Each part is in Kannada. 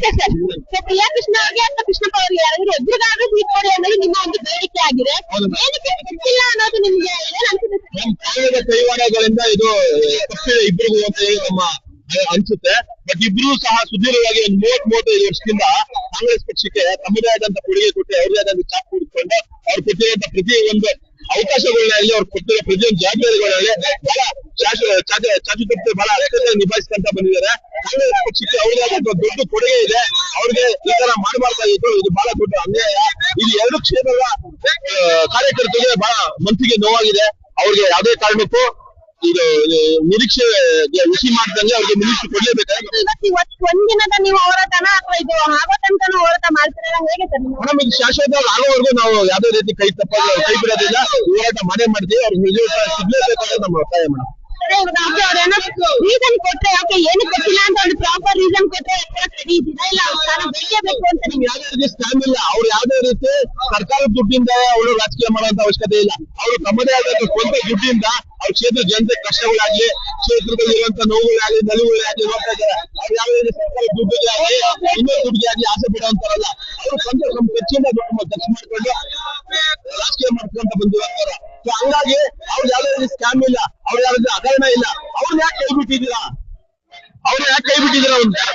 ನಮಸ್ತೆ ಸರ್. ಪ್ರಿಯಾ ಕೃಷ್ಣ ಅವರಿಗೆ ಅಥವಾ ಕೃಷ್ಣಪ್ಪ ಅವರಿಗೆ ಯಾರಾದ್ರೂ ಎದುರುಗಾದ್ರೂ ಸೀಟ್ ಕೊಡಿ ಅನ್ನೋದು ನಿಮ್ಮ ಒಂದು ಬೇಡಿಕೆ ಆಗಿದೆ. ಏನಕ್ಕೆ ಗೊತ್ತಿಲ್ಲ ಅನ್ನೋದು ನಿಮ್ಗೆ ಏನ್ ಅನ್ಸುತ್ತೆ ಸರ್? ಕೈವಾಡಗಳಿಂದ ಇದು ತಪ್ಪಿದೆ ಇಬ್ಬರಿಗೂ ಅಂತ ಹೇಳಿ ನಮ್ಮ ಅನ್ಸುತ್ತೆ. ಬಟ್ ಇಬ್ರು ಸಹ ಸುದೀರ್ಘವಾಗಿ ಒಂದು 30-35 ವರ್ಷದಿಂದ ಕಾಂಗ್ರೆಸ್ ಪಕ್ಷಕ್ಕೆ ತಮ್ಮದೇ ಆದಂತ ಕೊಡುಗೆ ಕೊಟ್ಟು ಅವ್ರದೇ ಆದಂತ ಚಾಪ್ ಕುಡಿಸ್ಕೊಂಡು ಅವ್ರು ಕೊಟ್ಟಿರುವಂತ ಪ್ರತಿ ಒಂದು ಅವಕಾಶಗಳನ್ನಲ್ಲಿ ಅವ್ರು ಕೊಟ್ಟಿರೋ ಪ್ರತಿಯೊಂದು ಜವಾಬ್ದಾರಿಗಳಲ್ಲಿ ಬಹಳ ಚಾಚುತಪ್ಪದೆ ಬಹಳ ಅಷ್ಟೇ ನಿಭಾಯಿಸ್ಕೊಂತ ಬಂದಿದ್ದಾರೆ. ಕಾಂಗ್ರೆಸ್ ಪಕ್ಷಕ್ಕೆ ಅವ್ರದೇ ಆದಂತ ದೊಡ್ಡ ಕೊಡುಗೆ ಇದೆ. ಅವ್ರಿಗೆ ಈ ತರ ಮಾಡಬಾರ್ದಾಗಿತ್ತು. ಇದು ಬಹಳ ದೊಡ್ಡ ಅನ್ಯಾಯ. ಇದು ಎರಡು ಕ್ಷೇತ್ರದ ಕಾರ್ಯಕರ್ತರಿಗೆ ಬಹಳ ಮನಸ್ಸಿಗೆ ನೋವಾಗಿದೆ. ಅವ್ರಿಗೆ ಯಾವುದೇ ಕಾರಣಕ್ಕೂ ಇದು ನಿರೀಕ್ಷೆ ಹುಸಿ ಮಾಡ್ದಂಗೆ ಅವ್ರಿಗೆ ನಿರೀಕ್ಷೆ ಕೊಡ್ಲೇಬೇಕಾಗುತ್ತೆ. ಒಂದಿನದ ನೀವು ಹೋರಾಟನ ಅಥವಾ ಇದು ಆಗೋ ತನಕ ಹೋರಾಟ ಮಾಡ್ತೀರಾ ಹೇಗೆ ಸರ್? ಮೇಡಮ್, ಇದು ಶಾಶ್ವತ ಆಗೋವರೆಗೂ ನಾವು ಯಾವುದೇ ರೀತಿ ಕೈ ಬಿಡೋದಿಲ್ಲ. ಹೋರಾಟ ಮಾಡೇ ಮಾಡ್ತೀವಿ. ಅವ್ರಿಗೆ ನಿಜ ಸಿಗ್ಲೇಬೇಕಂತ ನಮ್ಮ ಒತ್ತಾಯ ಮೇಡಮ್. ರೀಸನ್ ಕೊಟ್ರೆ ಓಕೆ, ಏನು ಕೊಟ್ಟಿಲ್ಲ ಅಂತ ಒಂದು ಪ್ರಾಪರ್ ರೀಸನ್ ಕೊಟ್ರೆ ರೆಡಿ ಇದ್ದೀರಾ ಇಲ್ಲ ಬೇಕೇ ಬೇಕು ಅಂತ ನಿಮ್ಗೆ ಯಾವುದೇ ರೀತಿ ಸ್ಟ್ಯಾಂಡ್ ಇಲ್ಲ. ಅವ್ರು ಯಾವುದೇ ರೀತಿ ಸರ್ಕಾರದ ದುಡ್ಡಿಂದ ಅವರು ರಾಜಕೀಯ ಮಾಡುವಂತ ಅವಶ್ಯಕತೆ ಇಲ್ಲ. ಅವರು ತಮ್ಮದೇ ಆದಂತ ಸ್ವಂತ ದುಡ್ಡಿಂದ ಅವ್ರ ಕ್ಷೇತ್ರ ಜನತೆ ಕಷ್ಟಗಳಾಗ್ಲಿ, ಕ್ಷೇತ್ರದಲ್ಲಿ ಇರುವಂತ ನೋವುಗಳಾಗ್ಲಿ, ನಲಿವುಗಳಾಗ್ಲಿ ನೋಡ್ತಾ ಇದ್ದಾರೆ. ಅವ್ರು ಯಾವ ರೀತಿ ಸರ್ಕಾರ ದುಡ್ಡಿಗೆ ಆಗ್ಲಿ ಇನ್ನೊಂದು ದುಡ್ಡಿಗೆ ಆಗ್ಲಿ ಆಸೆ ಬಿಡುವಂತಾರಲ್ಲ. ಅವರು ಸ್ವಂತ ನಮ್ಮ ಖರ್ಚಿಂದ ದುಡ್ಡು ಖರ್ಚು ಮಾಡ್ಕೊಂಡು ರಾಜಕೀಯ ಮಾಡ್ಕೊಂತ ಬಂದಿರುವಂತಾರ. ಸೊ ಹಂಗಾಗಿ ಅವ್ರು ಯಾವುದೇ ರೀತಿ ಸ್ಕ್ಯಾಮ್ ಇಲ್ಲ, ಅವ್ರು ಯಾವ ರೀತಿ ಹಗರಣ ಇಲ್ಲ. ಅವ್ರನ್ನ ಯಾಕೆ ಕೈ ಬಿಟ್ಟಿದ್ದೀರಾ? ಒಂದು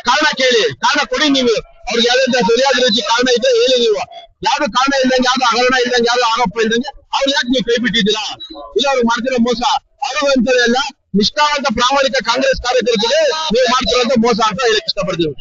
ಕಾರಣ ಕೇಳಿ, ಕಾರಣ ಕೊಡಿ ನೀವು. ಅವ್ರಿಗೆ ಯಾವ್ದಂತ ಸರಿಯಾದ ರೀತಿ ಕಾರಣ ಇದೆ ಹೇಳಿ ನೀವು. ಯಾವ್ದು ಕಾರಣ ಇಲ್ದಂಗೆ, ಯಾವ್ದು ಹಗರಣ ಇಲ್ದಂಗೆ, ಯಾವ್ದು ಆರೋಪ ಇಲ್ದಂಗೆ ಅವ್ರು ಯಾಕೆ ನೀವು ಕೈ ಬಿಟ್ಟಿದ್ದೀರಾ? ಇಲ್ಲ ಅವ್ರಿಗೆ ಮಾಡ್ತಿರೋ ಮೋಸ ಅವ್ರಿಗೂ ಅಂತದೆಲ್ಲ ನಿಷ್ಠಾವಂತ ಪ್ರಾಮಾಣಿಕ ಕಾಂಗ್ರೆಸ್ ಕಾರ್ಯಕರ್ತರಿಗೆ ನೀವು ಮಾಡ್ತಿರೋಂತ ಮೋಸ ಅಂತ ಹೇಳಕ್ ಇಷ್ಟಪಡ್ತೀವಿ.